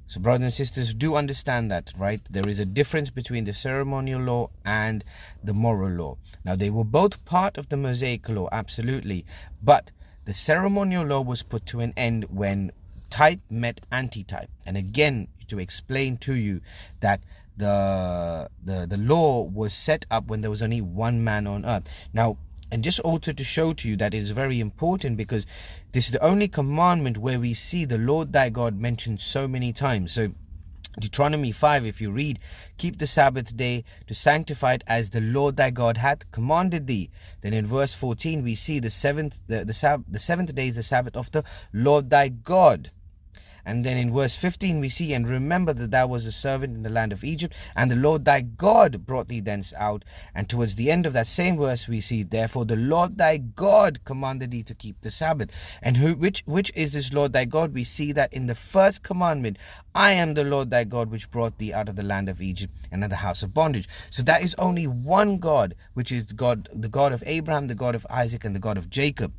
So brothers and sisters, do understand that, right? There is a difference between the ceremonial law and the moral law. Now, they were both part of the Mosaic law, absolutely. But the ceremonial law was put to an end when type met antitype. And again, to explain to you that the law was set up when there was only one man on earth. Now, and just also to show to you that it is very important, because this is the only commandment where we see the Lord thy God mentioned so many times. So Deuteronomy 5, if you read, keep the Sabbath day to sanctify it as the Lord thy God hath commanded thee. Then in verse 14 we see the seventh day is the Sabbath of the Lord thy God. And then in verse 15 we see, and remember that thou was a servant in the land of Egypt, and the Lord thy God brought thee thence out. And towards the end of that same verse we see, therefore the Lord thy God commanded thee to keep the Sabbath. And which is this Lord thy God? We see that in the first commandment, I am the Lord thy God which brought thee out of the land of Egypt and of the house of bondage. So that is only one God, which is God, the God of Abraham, the God of Isaac, and the God of Jacob.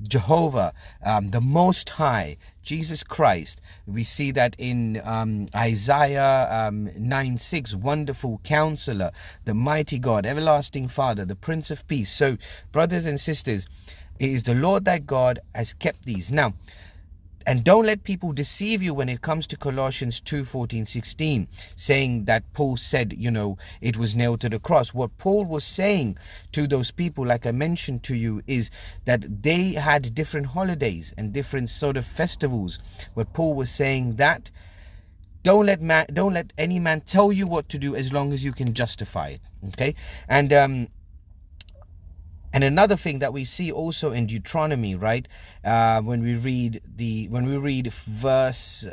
Jehovah, the Most High, Jesus Christ. We see that in Isaiah 9:6, wonderful counselor, the mighty God, everlasting Father, the Prince of Peace. So brothers and sisters, it is the Lord thy God has kept these. Now, and don't let people deceive you when it comes to Colossians 2:14-16, saying that Paul said, it was nailed to the cross. What Paul was saying to those people, like I mentioned to you, is that they had different holidays and different sort of festivals. What Paul was saying that don't let any man tell you what to do as long as you can justify it. Okay? And another thing that we see also in Deuteronomy, right? When we read verse,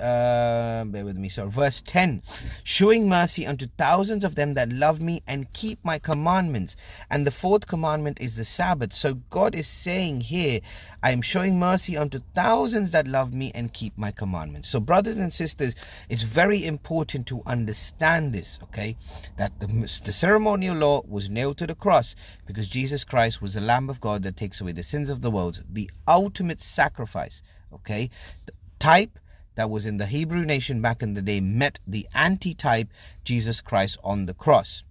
verse 10, showing mercy unto thousands of them that love me and keep my commandments. And the fourth commandment is the Sabbath. So God is saying here, I am showing mercy unto thousands that love me and keep my commandments. So brothers and sisters, it's very important to understand this, okay? That the ceremonial law was nailed to the cross because Jesus Christ was the Lamb of God that takes away the sins of the world, the ultimate sacrifice, okay? The type that was in the Hebrew nation back in the day met the anti-type, Jesus Christ on the cross.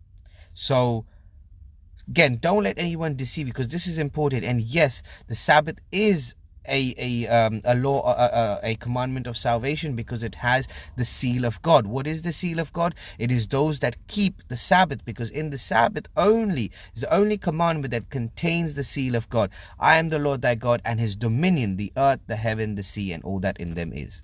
So again, don't let anyone deceive you, because this is important. And yes, the Sabbath is a law, a commandment of salvation, because it has the seal of God. What is the seal of God? It is those that keep the Sabbath, because in the Sabbath only is the only commandment that contains the seal of God. I am the Lord thy God, and his dominion, the earth, the heaven, the sea, and all that in them is.